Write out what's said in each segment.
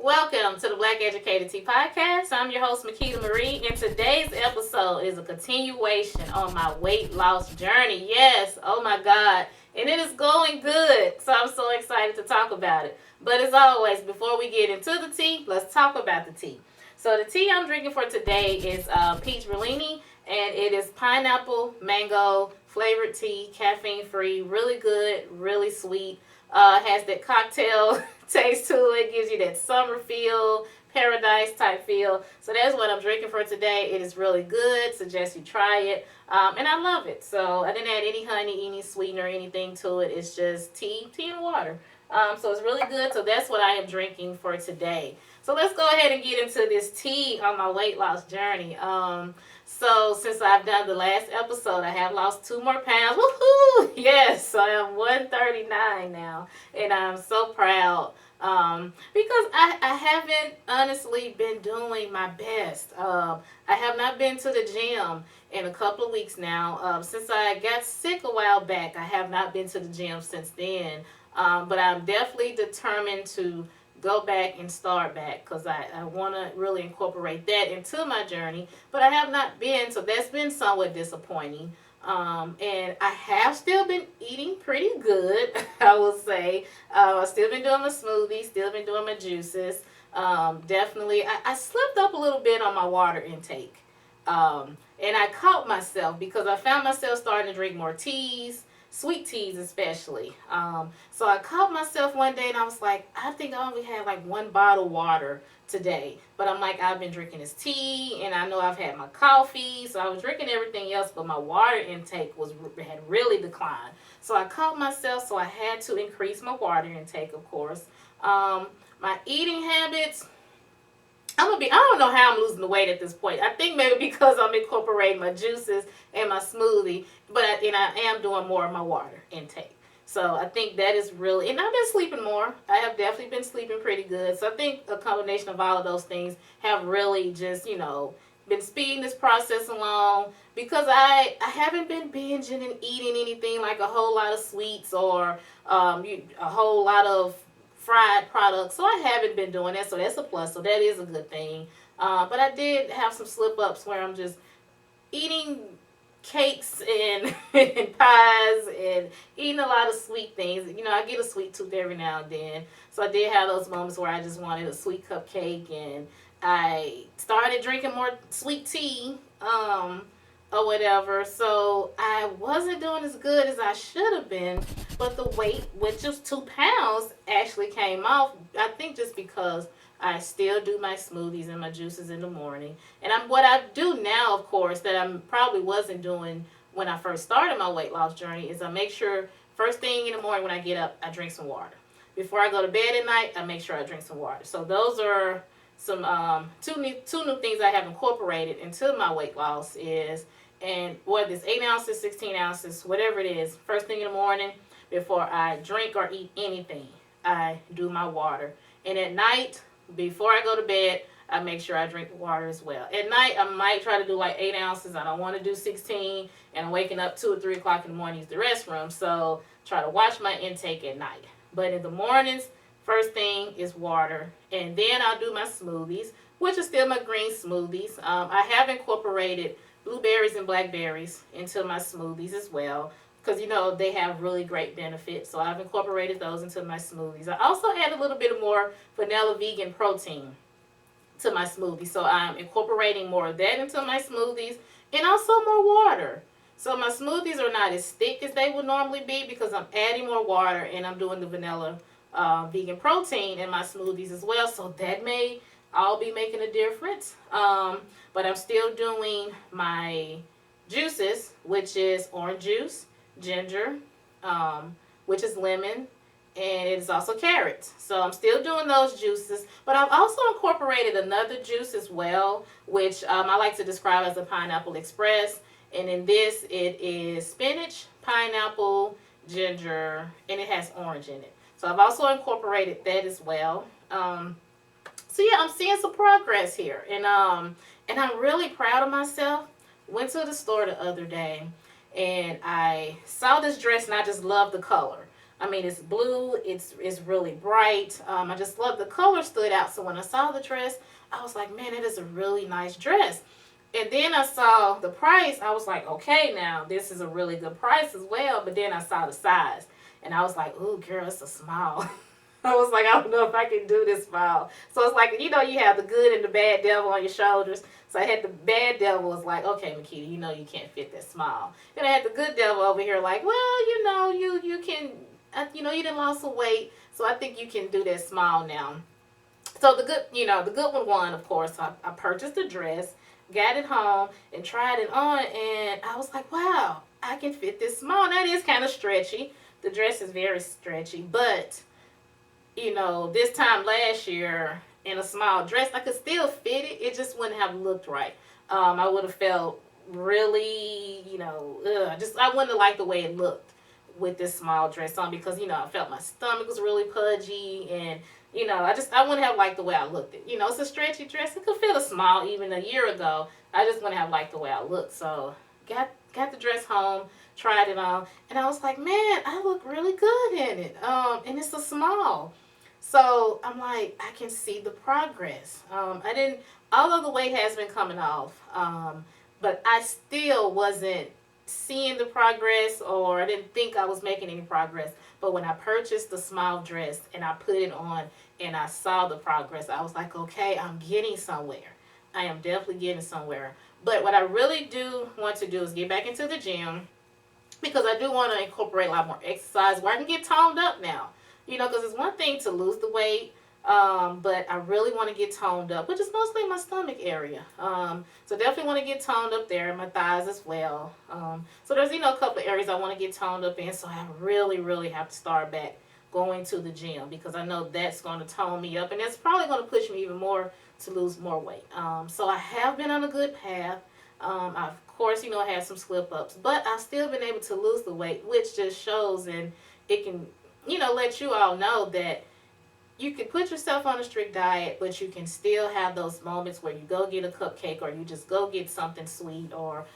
Welcome to the Black Educated Tea Podcast. I'm your host, Makeda Marie, and today's episode is a continuation on my weight loss journey. Yes, oh my God, and it is going good, so I'm so excited to talk about it. But as always, before we get into the tea, let's talk about the tea. So the tea I'm drinking for today is peach Bellini, and it is pineapple mango flavored tea, caffeine free, really good, really sweet. Has that cocktail taste to it, gives you that summer feel, paradise type feel. So that's what I'm drinking for today. It is really good. Suggest you try it. And I love it. So I didn't add any honey, any sweetener, anything to it. It's just tea and water. So it's really good. So that's what I am drinking for today. So let's go ahead and get into this tea on my weight loss journey. So since I've done the last episode, I have lost 2 more pounds. Woohoo! Yes, I am 139 now, and I'm so proud because I haven't honestly been doing my best. I have not been to the gym in a couple of weeks now. Since I got sick a while back, I have not been to the gym since then. But I'm definitely determined to go back and start back because I want to really incorporate that into my journey. But I have not been, so that's been somewhat disappointing. And I have still been eating pretty good, I will say. I've still been doing my smoothies, still been doing my juices. Definitely, I slipped up a little bit on my water intake. And I caught myself because I found myself starting to drink more teas, sweet teas especially. So I caught myself one day and I was like, I think I only had like 1 bottle of water today. But I'm like, I've been drinking this tea and I know I've had my coffee. So I was drinking everything else, but my water intake had really declined. So I caught myself, so I had to increase my water intake, of course. My eating habits, I don't know how I'm losing the weight at this point. I think maybe because I'm incorporating my juices and my smoothie, but I am doing more of my water intake. So I think that is really, and I've been sleeping more. I have definitely been sleeping pretty good. So I think a combination of all of those things have really just, been speeding this process along because I haven't been binging and eating anything like a whole lot of sweets or a whole lot of fried products, so I haven't been doing that, so that's a plus, so that is a good thing. But I did have some slip ups where I'm just eating cakes and, and pies and eating a lot of sweet things. I get a sweet tooth every now and then, so I did have those moments where I just wanted a sweet cupcake, and I started drinking more sweet tea. Or whatever. So I wasn't doing as good as I should have been, but the weight, which was 2 pounds, actually came off. I think just because I still do my smoothies and my juices in the morning. And what I do now, of course, that I probably wasn't doing when I first started my weight loss journey, is I make sure first thing in the morning when I get up, I drink some water. Before I go to bed at night, I make sure I drink some water. So those are some two new things I have incorporated into my weight loss is, and whether it's 8 ounces, 16 ounces, whatever it is, first thing in the morning before I drink or eat anything, I do my water. And at night, before I go to bed, I make sure I drink water as well. At night, I might try to do like 8 ounces. I don't want to do 16, and I'm waking up 2 or 3 o'clock in the morning to use the restroom, so try to watch my intake at night. But in the mornings, first thing is water, and then I'll do my smoothies, which is still my green smoothies. I have incorporated blueberries and blackberries into my smoothies as well because they have really great benefits, so I've incorporated those into my smoothies. I also add a little bit more vanilla vegan protein to my smoothie, so I'm incorporating more of that into my smoothies and also more water. So my smoothies are not as thick as they would normally be because I'm adding more water and I'm doing the vanilla vegan protein in my smoothies as well, so that may all be making a difference. But I'm still doing my juices, which is orange juice, ginger, which is lemon, and it is also carrots. So I'm still doing those juices, but I've also incorporated another juice as well, which I like to describe as a pineapple express. And in this, it is spinach, pineapple, ginger, and it has orange in it. So I've also incorporated that as well. So yeah, I'm seeing some progress here, and I'm really proud of myself. Went to the store the other day, and I saw this dress, and I just love the color. I mean, it's blue. It's really bright. I just love the color stood out. So when I saw the dress, I was like, man, it is a really nice dress. And then I saw the price. I was like, okay, now this is a really good price as well. But then I saw the size, and I was like, ooh, girl, it's a small. I was like, I don't know if I can do this small. So it's like, you have the good and the bad devil on your shoulders. So I had the bad devil was like, okay, Makeda, you can't fit that small. Then I had the good devil over here like, well, you can, you done lost some weight. So I think you can do that small now. So the good one won, of course. I purchased the dress, got it home, and tried it on, and I was like, wow, I can fit this small. That is kind of stretchy. The dress is very stretchy, but this time last year in a small dress, I could still fit it. It just wouldn't have looked right. I would have felt really, I wouldn't have liked the way it looked with this small dress on because, I felt my stomach was really pudgy and, I wouldn't have liked the way I looked. It's a stretchy dress. It could fit a small even a year ago. I just wouldn't have liked the way I looked. So got the dress home, tried it on, and I was like, man, I look really good in it. And it's a small. So I'm like, I can see the progress. Although the weight has been coming off, but I still wasn't seeing the progress, or I didn't think I was making any progress. But when I purchased the small dress and I put it on and I saw the progress, I was like, okay, I'm getting somewhere. I am definitely getting somewhere. But what I really do want to do is get back into the gym because I do want to incorporate a lot more exercise where I can get toned up now. Because it's one thing to lose the weight, but I really want to get toned up, which is mostly my stomach area. So definitely want to get toned up there, my thighs as well. So there's, a couple of areas I want to get toned up in, so I really, really have to start back going to the gym because I know that's going to tone me up, and it's probably going to push me even more to lose more weight. So I have been on a good path. I've, of course, had some slip-ups, but I've still been able to lose the weight, which just shows, and it can let you all know that you can put yourself on a strict diet, but you can still have those moments where you go get a cupcake or you just go get something sweet or,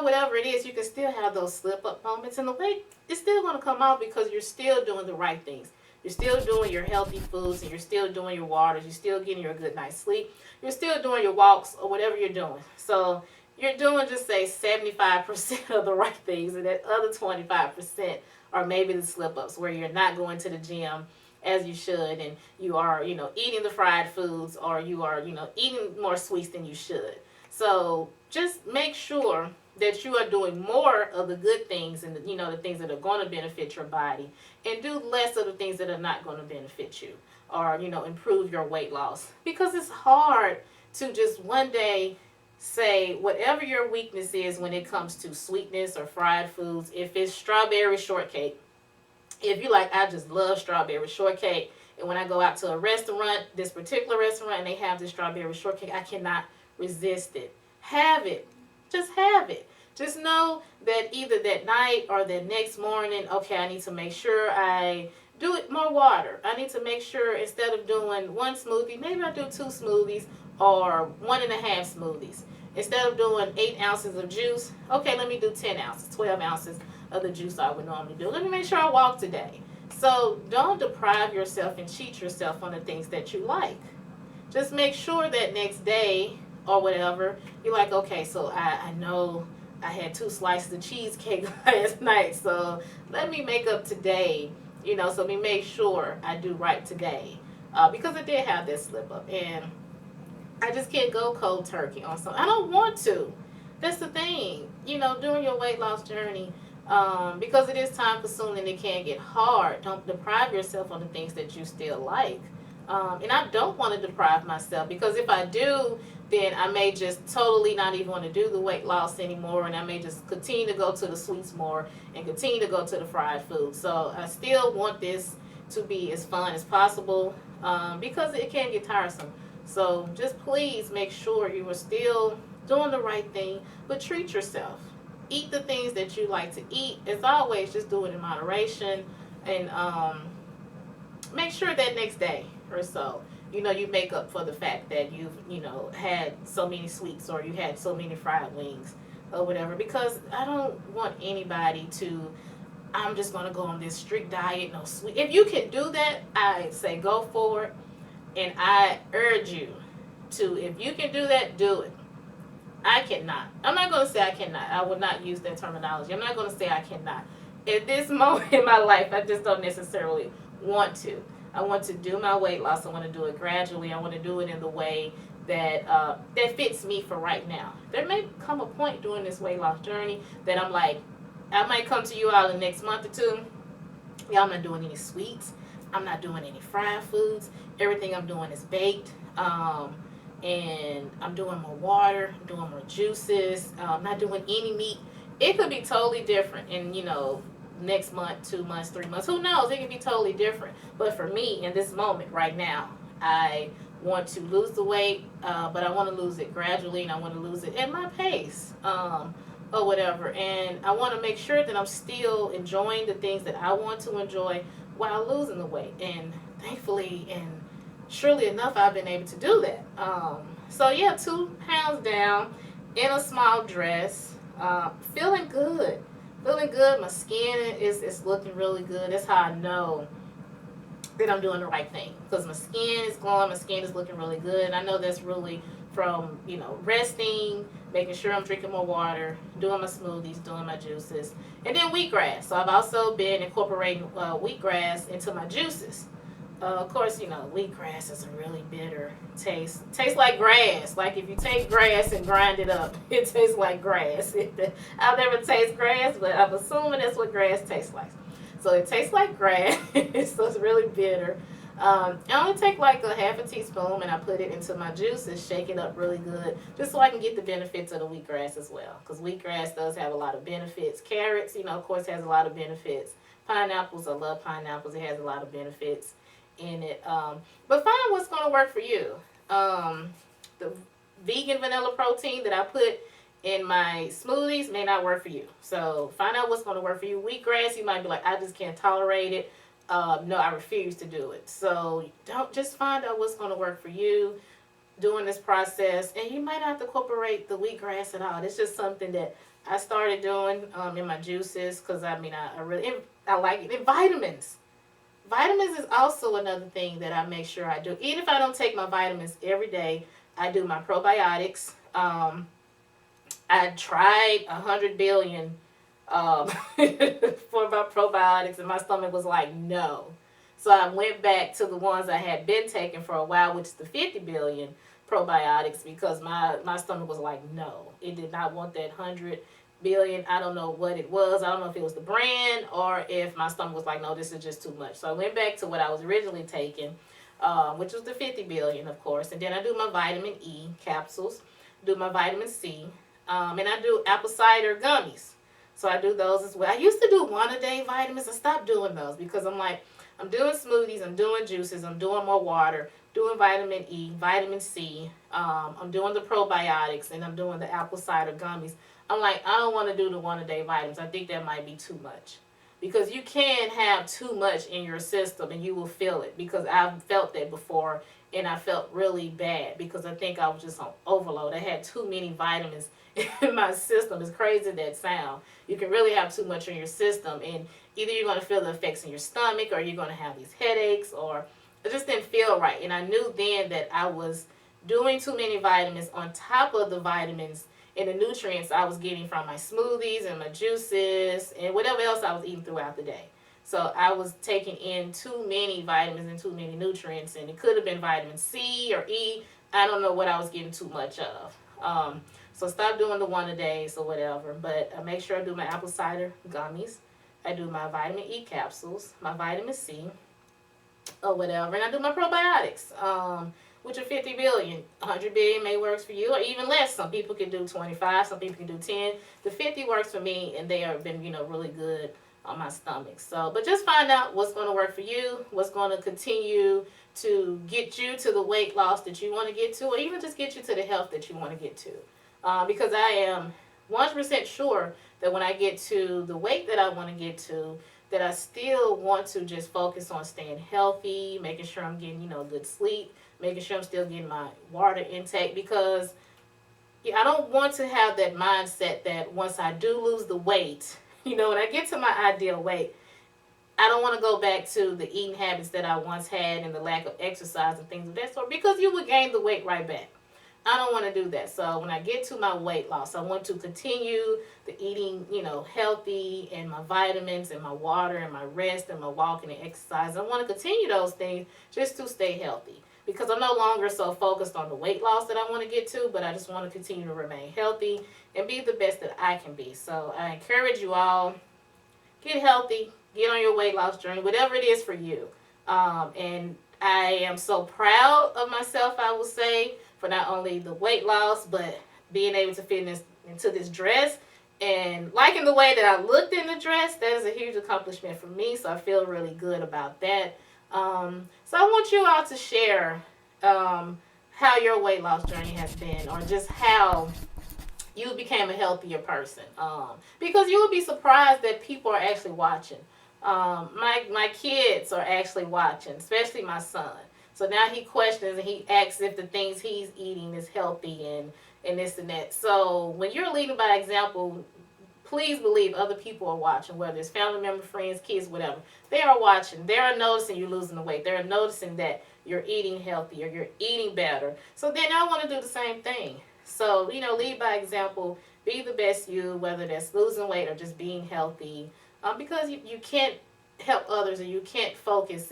whatever it is. You can still have those slip-up moments, and the weight is still going to come out because you're still doing the right things. You're still doing your healthy foods, and you're still doing your waters. You're still getting your good night's sleep. You're still doing your walks or whatever you're doing. So you're doing, just say, 75% of the right things, and that other 25% or maybe the slip-ups where you're not going to the gym as you should, and you are, eating the fried foods, or you are, eating more sweets than you should. So just make sure that you are doing more of the good things and, the things that are going to benefit your body, and do less of the things that are not going to benefit you or, improve your weight loss. Because it's hard to just one day say whatever your weakness is when it comes to sweetness or fried foods. If it's strawberry shortcake, if you like, I just love strawberry shortcake, and when I go out to a restaurant, this particular restaurant, and they have this strawberry shortcake, I cannot resist it. Have it. Just have it. Just know that either that night or the next morning, okay, I need to make sure I do it more water. I need to make sure instead of doing one smoothie, maybe I do 2 smoothies or 1.5 smoothies. Instead of doing 8 ounces of juice, okay, let me do 10 ounces, 12 ounces of the juice I would normally do. Let me make sure I walk today. So don't deprive yourself and cheat yourself on the things that you like. Just make sure that next day or whatever, you're like, okay, so I know I had 2 slices of cheesecake last night, so let me make up today, so let me make sure I do right today. Because I did have that slip up, and I just can't go cold turkey on something. I don't want to. That's the thing, during your weight loss journey, because it is time consuming and it can get hard. Don't deprive yourself on the things that you still like. And I don't want to deprive myself, because if I do, then I may just totally not even want to do the weight loss anymore, and I may just continue to go to the sweets more and continue to go to the fried food. So I still want this to be as fun as possible, because it can get tiresome. So just please make sure you are still doing the right thing, but treat yourself. Eat the things that you like to eat. As always, just do it in moderation, and make sure that next day or so, you make up for the fact that you've, had so many sweets, or you had so many fried wings or whatever, because I don't want anybody to I'm just going to go on this strict diet, no sweet. If you can do that, I say go for it. And I urge you to, if you can do that, do it. I cannot. I'm not going to say I cannot. I would not use that terminology. I'm not going to say I cannot. At this moment in my life, I just don't necessarily want to. I want to do my weight loss. I want to do it gradually. I want to do it in the way that that fits me for right now. There may come a point during this weight loss journey that I'm like, I might come to you all in the next month or two. Yeah, I'm not doing any sweets. I'm not doing any fried foods. Everything I'm doing is baked. And I'm doing more water, I'm doing more juices, not doing any meat. It could be totally different in, next month, 2 months, 3 months. Who knows? It could be totally different. But for me, in this moment right now, I want to lose the weight, but I want to lose it gradually, and I want to lose it at my pace, or whatever. And I want to make sure that I'm still enjoying the things that I want to enjoy while losing the weight. And thankfully, and surely enough, I've been able to do that. So yeah, 2 pounds down in a small dress, feeling good. Feeling good. My skin is looking really good. That's how I know that I'm doing the right thing, because my skin is glowing. My skin is looking really good. And I know that's really from, resting, making sure I'm drinking more water, doing my smoothies, doing my juices, and then wheatgrass. So I've also been incorporating wheatgrass into my juices. Of course, wheatgrass is a really bitter taste. Tastes like grass. Like if you take grass and grind it up, it tastes like grass. I've never tasted grass, but I'm assuming that's what grass tastes like. So it tastes like grass, so it's really bitter. I only take like a half a teaspoon and I put it into my juices, shake it up really good, just so I can get the benefits of the wheatgrass as well. Because wheatgrass does have a lot of benefits. Carrots, of course, has a lot of benefits. Pineapples, I love pineapples. It has a lot of benefits in it. But find what's going to work for you. The vegan vanilla protein that I put in my smoothies may not work for you. So find out what's going to work for you. Wheatgrass, you might be like, I just can't tolerate it. No, I refuse to do it. So don't just find out what's going to work for you during this process. And you might not have to incorporate the wheatgrass at all. It's just something that I started doing in my juices, because I like it. And vitamins. Vitamins is also another thing that I make sure I do. Even if I don't take my vitamins every day, I do my probiotics. I tried 100 billion for my probiotics, and my stomach was like, no. So I went back to the ones I had been taking for a while, which is the 50 billion probiotics, because my stomach was like, no. It did not want that 100 billion. I don't know what it was. I don't know if it was the brand or if my stomach was like, no, this is just too much. So I went back to what I was originally taking, which was the 50 billion, of course. And then I do my vitamin E capsules, do my vitamin C, and I do apple cider gummies. So I do those as well. I used to do 1-a-day vitamins. I stopped doing those because I'm like, I'm doing smoothies, I'm doing juices, I'm doing more water, doing vitamin E, vitamin C, I'm doing the probiotics, and I'm doing the apple cider gummies. I'm like, I don't want to do the 1-a-day vitamins. I think that might be too much. Because you can have too much in your system and you will feel it. Because I've felt that before, and I felt really bad because I think I was just on overload. I had too many vitamins in my system. It's crazy that sound. You can really have too much in your system, and either you're going to feel the effects in your stomach, or you're going to have these headaches, or it just didn't feel right. And I knew then that I was doing too many vitamins on top of the vitamins and the nutrients I was getting from my smoothies and my juices and whatever else I was eating throughout the day. So I was taking in too many vitamins and too many nutrients, and it could have been vitamin C or E. I don't know what I was getting too much of. So stop doing the 1-a-days or whatever. But I make sure I do my apple cider gummies. I do my vitamin E capsules, my vitamin C, or whatever. And I do my probiotics, which are 50 billion. 100 billion may work for you, or even less. Some people can do 25, some people can do 10. The 50 works for me, and they have been, really good on my stomach. So, but just find out what's going to work for you, what's going to continue to get you to the weight loss that you want to get to, or even just get you to the health that you want to get to. Because I am 100% sure that when I get to the weight that I want to get to, that I still want to just focus on staying healthy, making sure I'm getting, good sleep, making sure I'm still getting my water intake, because I don't want to have that mindset that once I do lose the weight, when I get to my ideal weight, I don't want to go back to the eating habits that I once had and the lack of exercise and things of that sort, because you would gain the weight right back. I don't want to do that. So when I get to my weight loss, I want to continue the eating, healthy, and my vitamins and my water and my rest and my walking and exercise. I want to continue those things just to stay healthy, because I'm no longer so focused on the weight loss that I want to get to, but I just want to continue to remain healthy and be the best that I can be. So I encourage you all, get healthy, get on your weight loss journey, whatever it is for you. And I am so proud of myself, I will say, for not only the weight loss, but being able to fit into this dress and liking the way that I looked in the dress. That is a huge accomplishment for me, so I feel really good about that. So I want you all to share how your weight loss journey has been, or just how you became a healthier person. Because you would be surprised that people are actually watching. My kids are actually watching, especially my son. So now he questions and he asks if the things he's eating is healthy and this and that. So when you're leading by example, please believe other people are watching, whether it's family members, friends, kids, whatever. They are watching. They are noticing you losing the weight. They're noticing that you're eating healthier, you're eating better. So then I want to do the same thing. So, lead by example, be the best you, whether that's losing weight or just being healthy, because you can't help others and you can't focus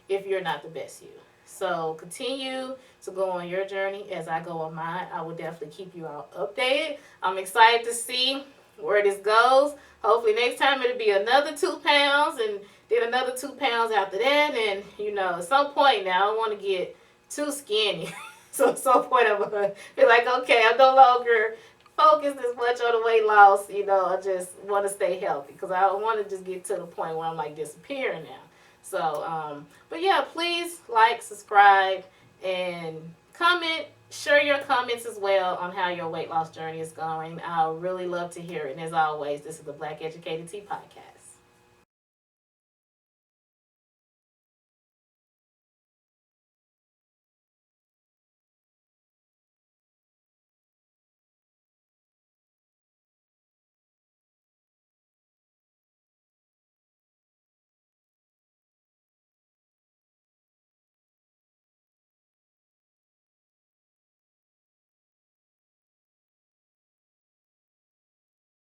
if you're not the best you. So continue to go on your journey as I go on mine. I will definitely keep you all updated. I'm excited to see where this goes. Hopefully next time it'll be another 2 pounds, and then another 2 pounds after that. And, at some point now, I don't want to get too skinny. So at some point I'm going to be like, okay, I'm no longer focused as much on the weight loss. I just want to stay healthy, because I don't want to just get to the point where I'm like disappearing now. So, but yeah, please like, subscribe, and comment. Share your comments as well on how your weight loss journey is going. I would really love to hear it. And as always, this is the Black Educated Tea Podcast.